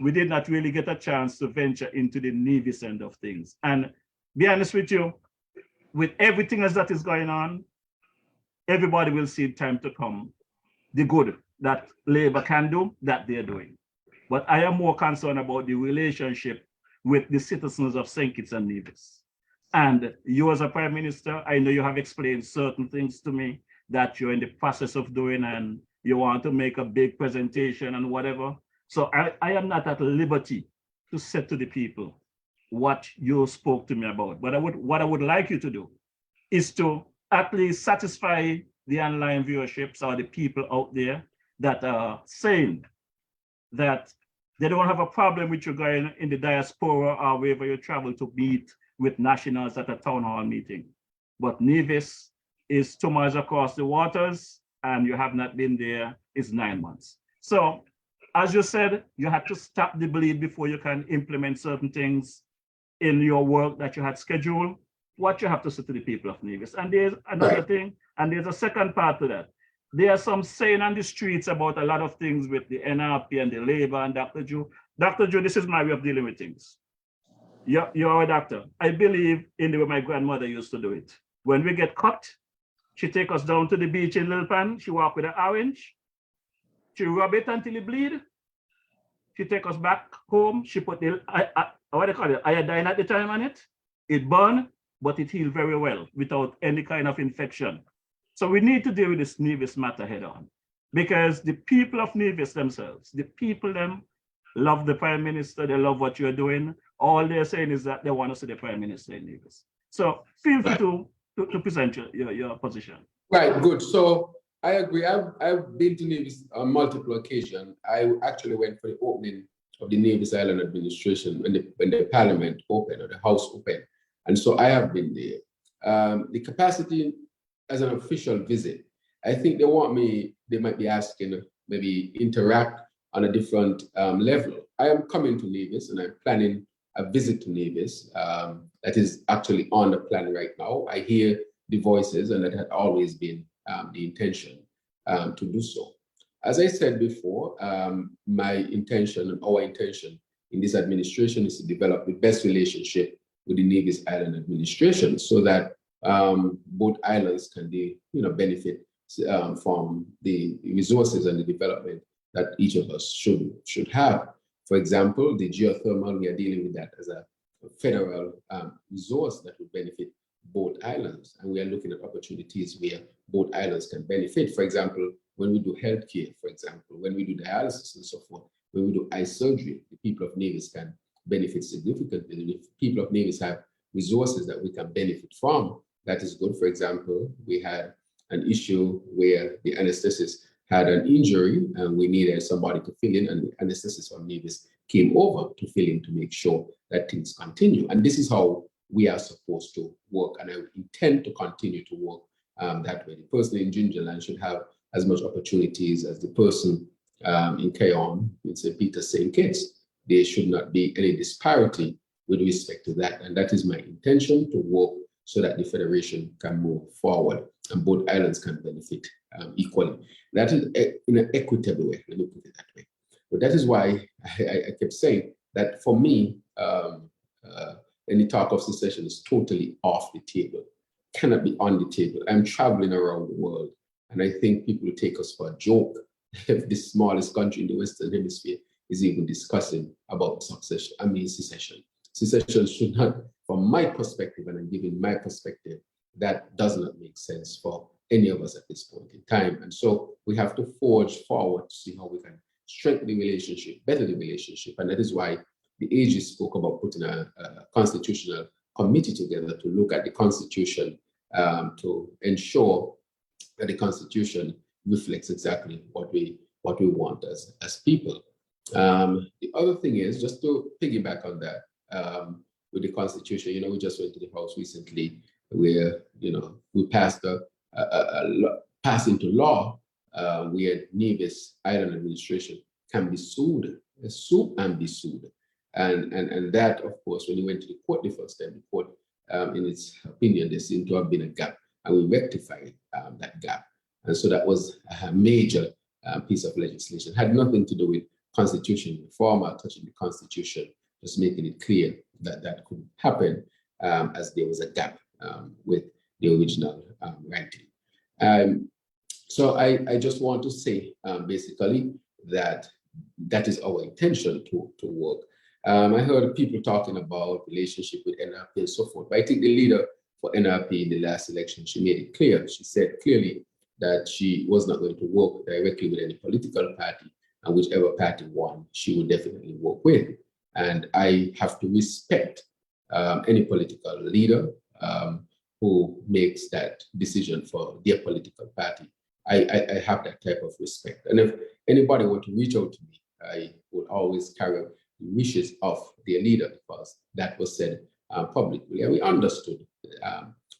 we did not really get a chance to venture into the Nevis end of things. And be honest with you, with everything else that is going on, everybody will see time to come, the good that Labour can do, that they're doing. But I am more concerned about the relationship with the citizens of St. Kitts and Nevis. And you as a Prime Minister, I know you have explained certain things to me that you're in the process of doing, and you want to make a big presentation and whatever. So I am not at liberty to say to the people what you spoke to me about. But what I would like you to do is to at least satisfy the online viewerships or the people out there that are saying that they don't have a problem with you going in the diaspora or wherever you travel to meet with nationals at a town hall meeting. But Nevis is 2 miles across the waters, and you have not been there, it's 9 months. So as you said, you had to stop the bleed before you can implement certain things in your work that you had scheduled. What you have to say to the people of Nevis. And there's another thing, and there's a second part to that. There are some saying on the streets about a lot of things with the NRP and the Labour and Dr. Jew. Dr. Jew, this is my way of dealing with things. You're a doctor. I believe in the way my grandmother used to do it. When we get cut, she take us down to the beach in Little Pan. She walk with an orange. She rub it until it bleed. She take us back home. She put the, what do you call it, iodine at the time on it. It burned, but it healed very well without any kind of infection. So we need to deal with this Nevis matter head on, because the people of Nevis themselves, the people them love the Prime Minister, they love what you're doing. All they're saying is that they want to see the Prime Minister in Nevis. So feel free to present your position. Right, good. So I agree. I've been to Nevis on multiple occasions. I actually went for the opening of the Nevis Island administration when the Parliament opened or the House opened. And so I have been there. The capacity as an official visit, I think they might be asking maybe interact on a different level. I am coming to Nevis and I'm planning a visit to Nevis that is actually on the plan right now. I hear the voices, and that had always been the intention to do so. As I said before, my intention and our intention in this administration is to develop the best relationship with the Nevis Island administration so that both islands can benefit from the resources and the development that each of us should have. For example, the geothermal, we are dealing with that as a federal resource that would benefit both islands. And we are looking at opportunities where both islands can benefit. For example, when we do healthcare, for example, when we do dialysis and so forth, when we do eye surgery, the people of Nevis can benefit significantly. And if people of Nevis have resources that we can benefit from, that is good. For example, we had an issue where the anesthetist had an injury and we needed somebody to fill in, and the anesthetist from Nevis came over to fill in to make sure that things continue. And this is how we are supposed to work, and I intend to continue to work that way. The person in Gingerland should have as much opportunities as the person in Keon, in St. Peter, St. Kitts. There should not be any disparity with respect to that, and that is my intention, to work so that the Federation can move forward and both islands can benefit equally. That is in an equitable way, let me put it that way. But that is why I kept saying that for me, any talk of secession is totally off the table, cannot be on the table. I'm traveling around the world, and I think people will take us for a joke if the smallest country in the Western Hemisphere is even discussing about secession. Secession should not, from my perspective, and I'm giving my perspective, that does not make sense for any of us at this point in time. And so we have to forge forward to see how we can strengthen the relationship, better the relationship. And that is why the AG spoke about putting a constitutional committee together to look at the Constitution to ensure that the Constitution reflects exactly what we want as people. The other thing is, just to piggyback on that, with the Constitution, we just went to the House recently where, we passed into law where Nevis Island administration can be sued, and be sued. And that, of course, when you went to the court the first time, the court, in its opinion, there seemed to have been a gap, and we rectified that gap. And so that was a major piece of legislation. It had nothing to do with constitution reform or touching the constitution, just making it clear that that could happen as there was a gap with the original writing. So I just want to say basically that that is our intention to work. I heard people talking about relationship with NRP and so forth, but I think the leader for NRP in the last election, she made it clear. She said clearly that she was not going to work directly with any political party, and whichever party won, she would definitely work with. And I have to respect any political leader who makes that decision for their political party. I have that type of respect. And if anybody were to reach out to me, I would always carry the wishes of their leader, because that was said publicly. And we understood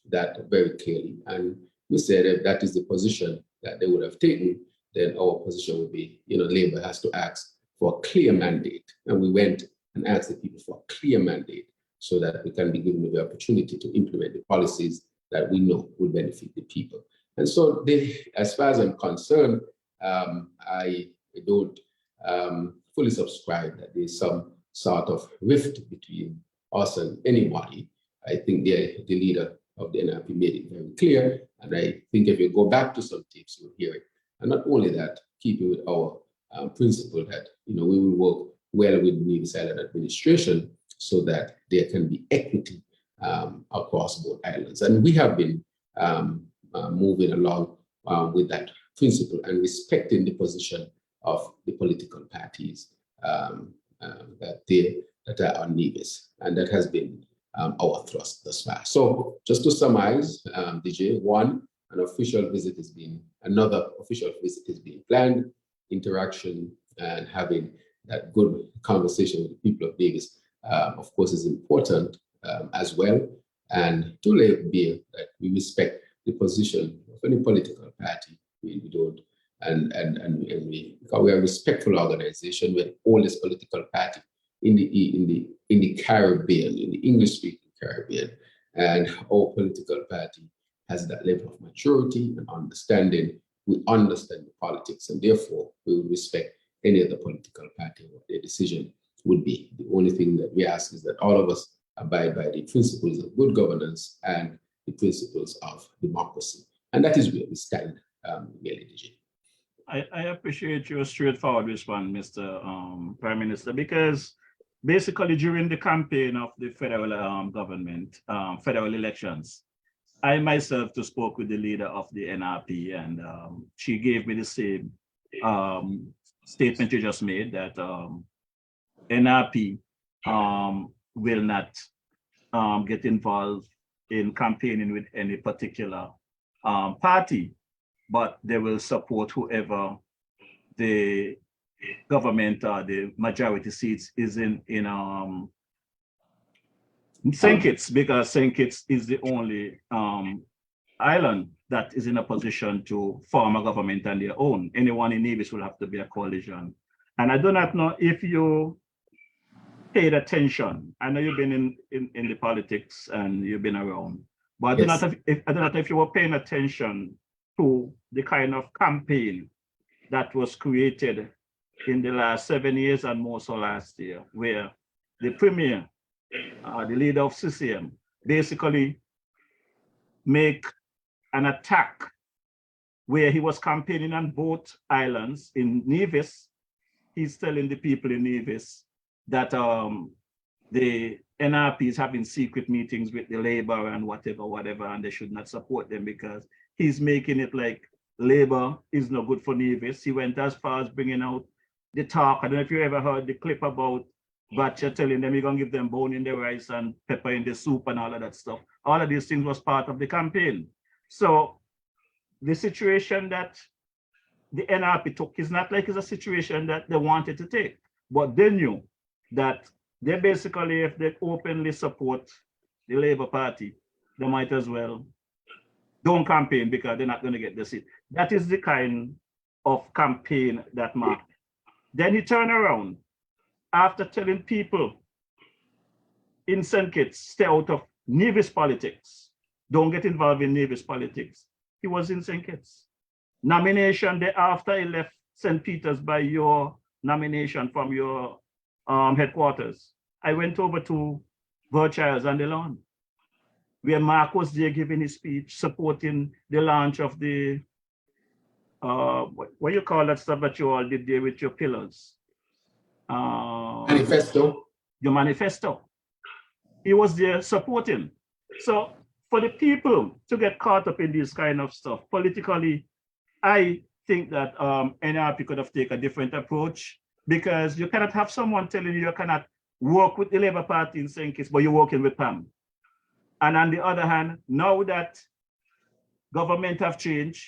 that very clearly. And we said if that is the position that they would have taken, then our position would be, Labour has to ask for a clear mandate. And we went and asked the people for a clear mandate so that we can be given the opportunity to implement the policies that we know will benefit the people. And so as far as I'm concerned, I don't fully subscribe that there's some sort of rift between us and anybody. I think the leader of the NRP made it very clear. And I think if you go back to some tapes, you'll hear it. And not only that, keeping with our principle that we will work well with the Nevis Island administration so that there can be equity across both islands. And we have been moving along with that principle and respecting the position of the political parties that are on Nevis. And that has been our thrust thus far. So just to summarize, DJ, another official visit is being planned, interaction and having that good conversation with the people of Nevis, of course, is important as well. And to lay bare that we respect the position of any political party. We don't, and we are a respectful organization. We're the oldest political party in the Caribbean, in the English-speaking Caribbean, and our political party has that level of maturity and understanding. We understand the politics, and therefore we will respect any other political party what their decision would be. The only thing that we ask is that all of us abide by the principles of good governance and the principles of democracy. And that is where we stand, really, DJ. I appreciate your straightforward response, Mr. Prime Minister, because basically during the campaign of the federal government, federal elections, I myself spoke with the leader of the NRP, and she gave me the same statement you just made, that NRP will not get involved in campaigning with any particular party, but they will support whoever the government or the majority seats is in St. Kitts, because St. Kitts is the only island that is in a position to form a government on their own. Anyone in Nevis will have to be a coalition. And I do not know if you paid attention. I know you've been in the politics and you've been around, but I don't know if you were paying attention to the kind of campaign that was created in the last 7 years and more so last year, where the premier, the leader of CCM, basically make an attack where he was campaigning on both islands. In Nevis, he's telling the people in Nevis that the NRP is having secret meetings with the Labour and whatever, and they should not support them because he's making it like Labour is no good for Nevis. He went as far as bringing out the talk. I don't know if you ever heard the clip about Batcher telling them you're going to give them bone in the rice and pepper in the soup and all of that stuff. All of these things was part of the campaign. So the situation that the NRP took is not like it's a situation that they wanted to take, but they knew that they basically, if they openly support the Labour Party, they might as well don't campaign because they're not going to get the seat. That is the kind of campaign that Mark. Then he turned around after telling people in St. Kitts, stay out of Nevis politics. Don't get involved in Nevis politics. He was in St. Kitts. Nomination day after he left St. Peter's by your nomination from your headquarters, I went over to Verchilds and the lawn, where Mark was there giving his speech, supporting the launch of the, what you call that stuff that you all did there with your pillars? Manifesto. Your manifesto. He was there supporting. So for the people to get caught up in this kind of stuff, politically, I think that NRP could have taken a different approach, because you cannot have someone telling you cannot work with the Labour Party in St. Kitts, but you're working with PAM. And on the other hand, now that government have changed,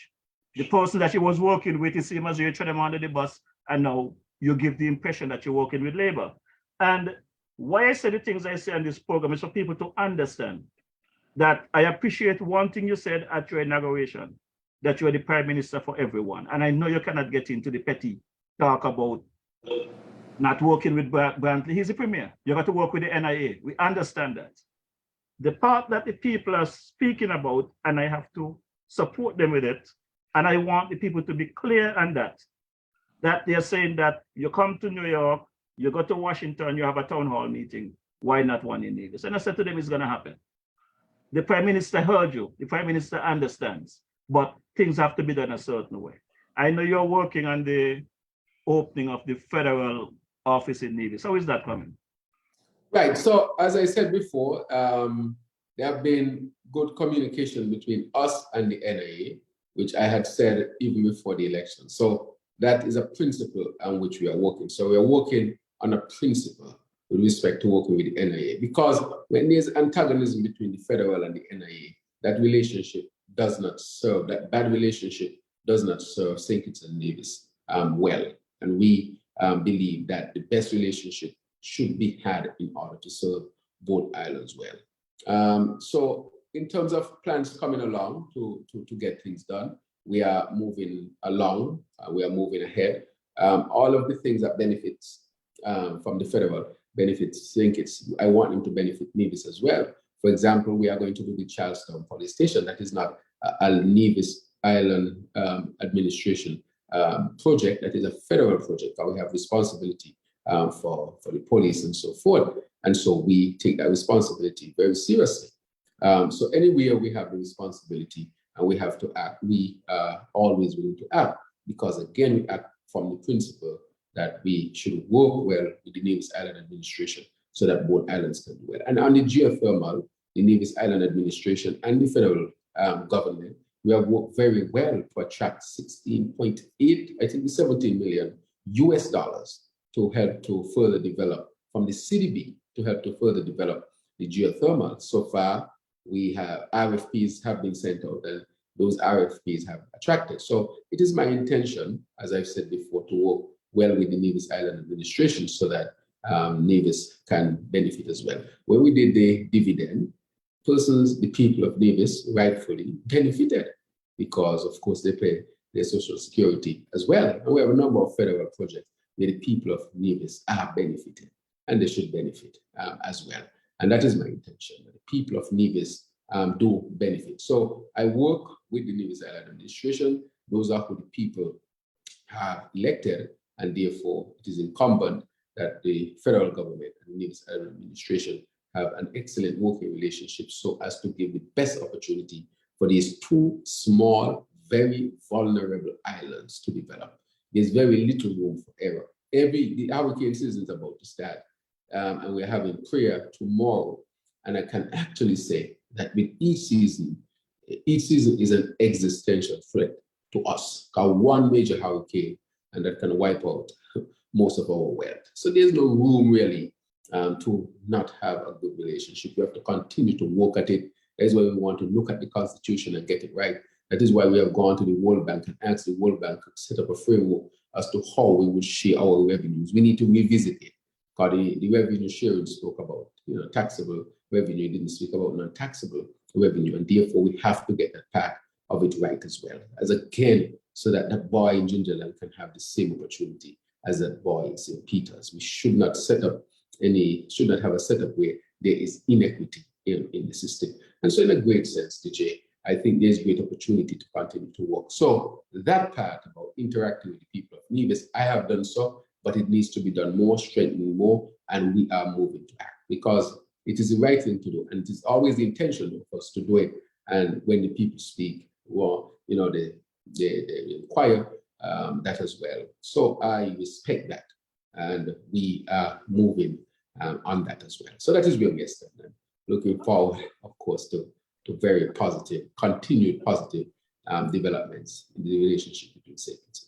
the person that you was working with, it seems as you throw them under the bus, and now you give the impression that you're working with Labour. And why I say the things I say on this program is for people to understand that I appreciate one thing you said at your inauguration, that you are the Prime Minister for everyone. And I know you cannot get into the petty talk about not working with Brantley. He's the Premier. You got to work with the NIA. We understand that. The part that the people are speaking about, and I have to support them with it, and I want the people to be clear on that they're saying that you come to New York, you go to Washington, you have a town hall meeting. Why not one in Nevis? And I said to them, it's going to happen. The Prime Minister heard you. The Prime Minister understands, but things have to be done a certain way. I know you're working on the opening of the federal office in Nevis. How is that coming? Right. So as I said before, there have been good communication between us and the NIA, which I had said even before the election. So that is a principle on which we are working. So we are working on a principle with respect to working with the NIA, because when there's antagonism between the federal and the NIA, that relationship does not serve, that bad relationship does not serve St. Kitts and Nevis well. And we believe that the best relationship should be had in order to serve both islands well. So in terms of plans coming along to get things done, we are moving along, we are moving ahead. All of the things that benefits from the federal benefits St. Kitts, I want them to benefit Nevis as well. For example, we are going to do the Charlestown Police Station. That is not a Nevis Island administration project, that is a federal project, but we have responsibility for the police and so forth. And so we take that responsibility very seriously. So anywhere we have the responsibility and we have to act, we are always willing to act, because again, we act from the principle that we should work well with the Nevis Island administration so that both islands can do well. And on the geothermal, the Nevis Island administration and the federal government, we have worked very well to attract 16.8, I think 17 million US dollars to help to further develop from the CDB to help to further develop the geothermal. So far, we have RFPs have been sent out, and those RFPs have attracted. So it is my intention, as I've said before, to work well with the Nevis Island administration so that Nevis can benefit as well. When we did the dividend, persons, the people of Nevis rightfully benefited, because of course they pay their social security as well. And we have a number of federal projects where the people of Nevis are benefiting, and they should benefit as well. And that is my intention, that the people of Nevis do benefit. So I work with the Nevis Island administration. Those are who the people have elected, and therefore it is incumbent that the federal government and the Nevis Island administration have an excellent working relationship so as to give the best opportunity for these two small, very vulnerable islands to develop. There's very little room for error. The hurricane season is about to start, and we're having prayer tomorrow. And I can actually say that with each season is an existential threat to us. Got one major hurricane, and that can wipe out most of our wealth. So there's no room really to not have a good relationship. We have to continue to work at it. That is why we want to look at the Constitution and get it right. That is why we have gone to the World Bank and asked the World Bank to set up a framework as to how we would share our revenues. We need to revisit it, because the revenue sharing spoke about taxable revenue, didn't speak about non-taxable revenue, and therefore we have to get that part of it right as well. As again, so that that boy in Gingerland can have the same opportunity as that boy in St. Peter's. We should not have a setup where there is inequity in the system. And so in a great sense, DJ, I think there's great opportunity to continue to work. So that part about interacting with the people of Nevis, I have done so but it needs to be done more, strengthening more, and we are moving to act because it is the right thing to do, and it is always the intention of us to do it. And when the people speak, well, they require that as well. So I respect that, and we are moving on that as well. So that is where we stand. And looking forward, of course, to very positive, continued positive developments in the relationship between states.